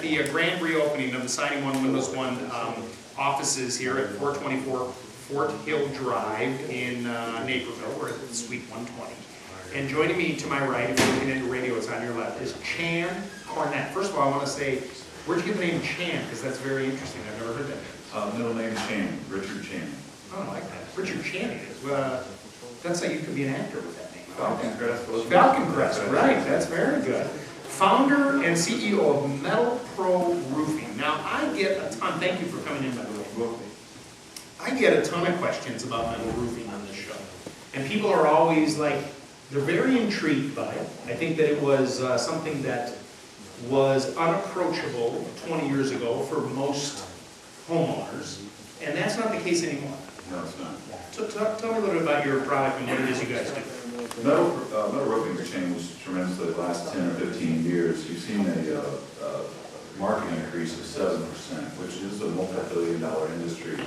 the grand reopening of the Siding One, Windows One offices here at 424 Fort Hill Drive in Naperville. We're at Suite 120. And joining me to my right, if you're looking at your radio, it's on your left, is Chan Cornett. First of all, I want to say, where'd you get the name Chan? Because that's very interesting. I've never heard that name. Middle name Chan, Richard Chan. Oh, I like that. Richard Chan is. That's like you could be an actor with that name. Falcon Crest. Falcon Crest, right. That's very good. Founder and CEO of Metal Pro Roofing. Now, I get a ton, thank you for coming in, by the way. I get a ton of questions about metal roofing on this show. And people are always like, they're very intrigued by it. I think that it was something that was unapproachable 20 years ago for most homeowners. And that's not the case anymore. No, it's not. So tell me a little bit about your product and what it is you guys do. Metal roofing has changed tremendously the last 10 or 15 years. You've seen a market increase of 7%, which is a multi-billion-dollar industry.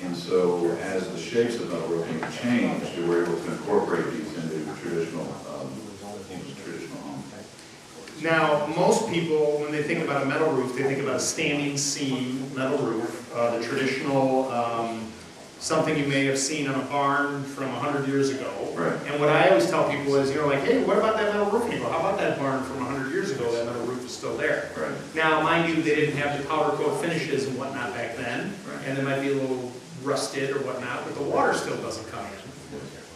And so, as the shapes of metal roofing have changed, we were able to incorporate these into traditional homes. Now, most people, when they think about a metal roof, they think about a standing seam metal roof, the traditional, something you may have seen on a barn from 100 years ago. Right. And what I always tell people is, like, hey, what about that metal roof? And you go, how about that barn from 100 years ago? That metal roof is still there. Right. Now, mind you, they didn't have the powder coat finishes and whatnot back then, right. And they might be a little rusted or whatnot, but the water still doesn't come in.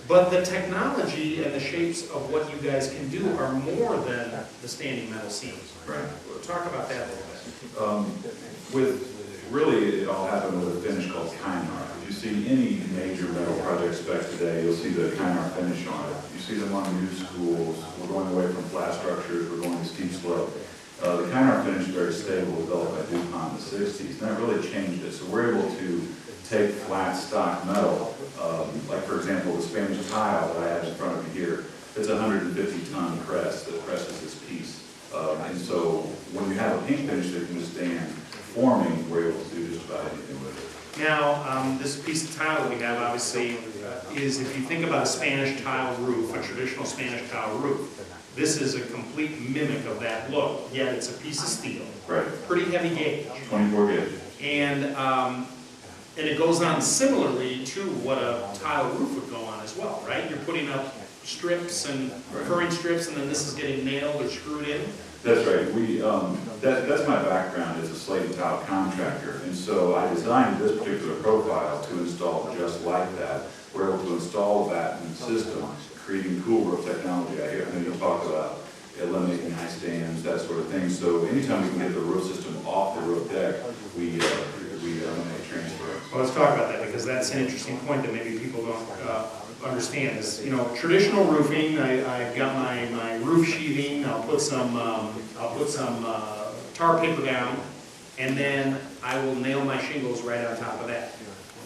But the technology and the shapes of what you guys can do are more than the standing metal seams. Right. We'll talk about that a little bit. Really, it all happened with a finish called Kynar. If you see any major metal project spec today, you'll see the Kynar finish on it. You see them on new schools. We're going away from flat structures. We're going to steep slope. The Kynar finish is very stable, developed by DuPont in the 60s, and that really changed it. So we're able to take flat stock metal, like for example the Spanish tile that I have in front of me here. It's a 150-ton press that presses this piece. And so when you have a paint finish that can withstand forming, we're able to do just about anything with it. Now, this piece of tile that we have, obviously, is if you think about a Spanish tile roof, a traditional Spanish tile roof, this is a complete mimic of that look, yet it's a piece of steel. Right. Pretty heavy gauge. 24 gauge. And it goes on similarly to what a tile roof would go on as well, right? You're putting up strips and curving strips, and then this is getting nailed or screwed in. That's right. That's my background as a slate and tile contractor, and so I designed this particular profile to install just like that. We're able to install that in the system, creating cool roof technology. I hear you talk about eliminating ice dams, that sort of thing. So anytime we can get the roof system off the roof deck, we eliminate transfer. Well, let's talk about that, because that's an interesting point that maybe people don't understand. Is, traditional roofing, I've got my roof sheathing, I'll put some tar paper down, and then I will nail my shingles right on top of that.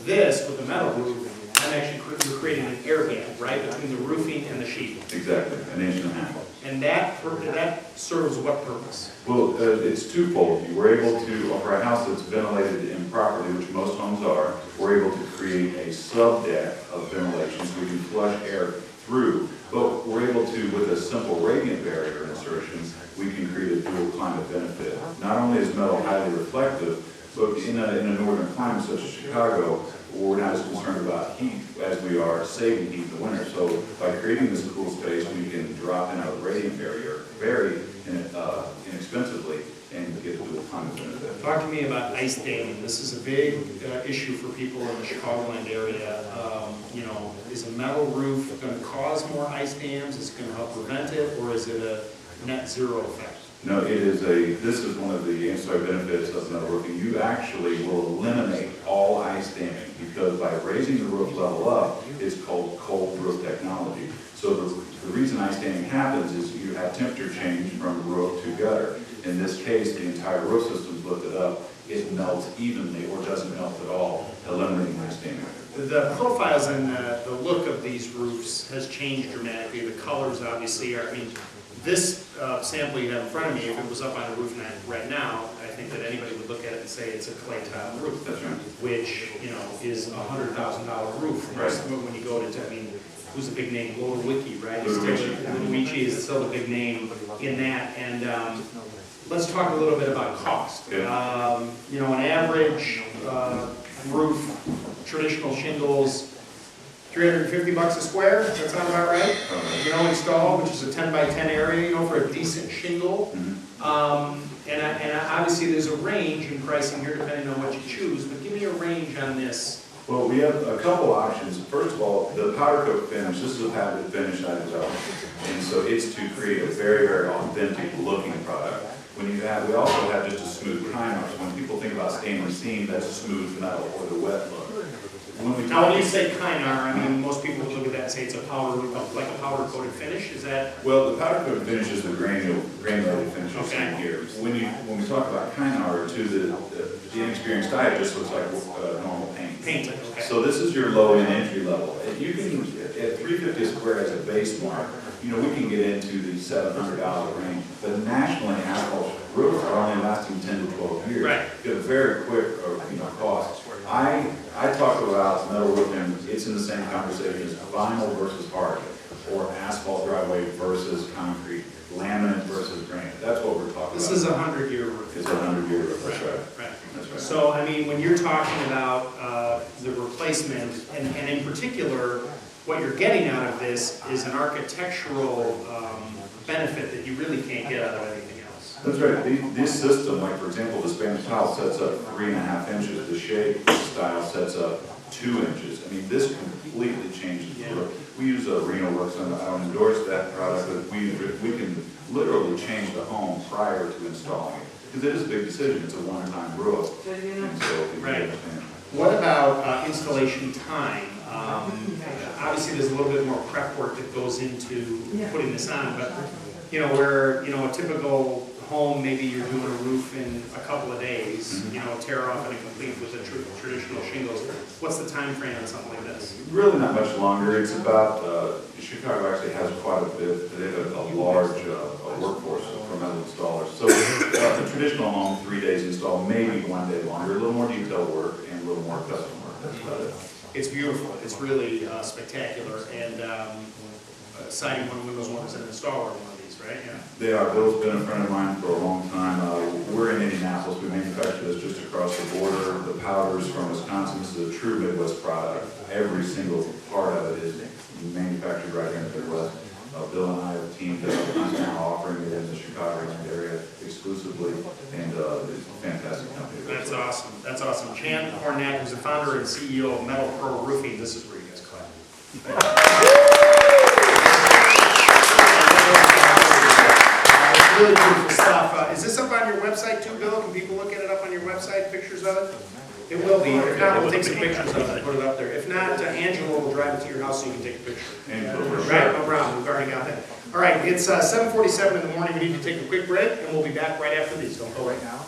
This, with the metal roof, I'm actually creating an air gap, right, between the roofing and the sheathing. Exactly, an inch and a half. And that serves what purpose? Well, it's twofold. We're able to, for a house that's ventilated improperly, which most homes are, we're able to create a sub-deck of ventilation so we can flush air through. But we're able to, with a simple radiant barrier insertion, we can create a dual climate benefit. Not only is metal highly reflective, but in a northern climate such as Chicago, we're not as concerned about heat as we are saving heat in the winter. So by creating this cool space, we can drop in our radiant barrier very inexpensively and get a dual climate benefit. Talk to me about ice damming. This is a big issue for people in the Chicagoland area. Is a metal roof going to cause more ice dams? Is it going to help prevent it, or is it a net zero effect? No, this is one of the ancillary benefits of metal roofing. You actually will eliminate all ice damming, because by raising the roof level up, it's called cold roof technology. So the reason ice damming happens is you have temperature change from roof to gutter. In this case, the entire roof system is lifted up. It melts evenly or doesn't melt at all, eliminating ice damming. The profiles and the look of these roofs has changed dramatically. The colors obviously are, this sample you have in front of me, if it was up on a roof right now, I think that anybody would look at it and say it's a clay tile roof. That's right. Which, is a $100,000 roof. Right. When you go to, who's a big name? Ludwicki, right? Ludwicki is still a big name in that. And let's talk a little bit about cost. Yeah. You know, an average roof, traditional shingles, $350 a square, that sound about right? You know, install, which is a 10 by 10 area, you know, for a decent shingle. And obviously there's a range in pricing here depending on what you choose, but give me a range on this. Well, we have a couple options. First of all, the powder coat finish, this is a patented finish I developed. And so it's to create a very, very authentic looking product. We also have just a smooth primer. So when people think about stainless seam, that's a smooth metal or the wet look. Now, when you say Kynar, I mean, most people would look at that and say it's a powder, like a powder coated finish, is that? Well, the powder coated finish is the granulated finish you're seeing here. When we talk about Kynar, too, the inexperienced eye just looks like normal paint. Paint, okay. So this is your low-end entry level. If you can, at $350 a square as a base mark, you know, we can get into the $700 range. But nationally, asphalt roofs are only lasting 10 to 12 years. Right. Get a very quick, cost. I talk about metal roofing, it's in the same conversation as vinyl versus hard, or asphalt driveway versus concrete, laminate versus granite. That's what we're talking about. This is a 100-year roof. It's a 100-year roof, that's right. Right. That's right. So, I mean, when you're talking about the replacement, and in particular, what you're getting out of this is an architectural benefit that you really can't get out of anything else. That's right. This system, like for example, the Spanish tile sets up 3.5 inches. The shape style sets up 2 inches. I mean, this completely changes the look. We use Reno Works, and I don't endorse that product, but we can literally change the home prior to installing it. Because it is a big decision. It's a one-time roof. And so, right. What about installation time? Obviously, there's a little bit more prep work that goes into putting this on, but you know, where a typical home, maybe you're doing a roof in a couple of days, you know, tear off and complete with the traditional shingles. What's the time frame on something like this? Really not much longer. It's about, Chicago actually has quite a bit. They have a large workforce for metal installers. So a traditional home, 3 days install, maybe 1 day longer, a little more detailed work and a little more custom work. That's about it. It's beautiful. It's really spectacular. And siding one of Windows One is an installer of one of these, right? Yeah. They are. Bill's been a friend of mine for a long time. We're in Indianapolis. We manufacture this just across the border. The powders from Wisconsin. This is a true Midwest product. Every single part of it is manufactured right here in the Midwest. Bill and I have teamed up. I'm now offering it in the Chicagoland area exclusively, and it's a fantastic company. That's awesome. That's awesome. Chan Cornett, who's the founder and CEO of Metal Pro Roofing. This is where you guys clap. Really beautiful stuff. Is this up on your website too, Bill? Can people look at it up on your website, pictures of it? It will be. If not, we'll take some pictures of it and put it up there. If not, Angela will drive it to your house so you can take a picture. Right, no problem. We've already got that. All right, it's 7:47 in the morning. We need to take a quick break, and we'll be back right after these. Don't go right now.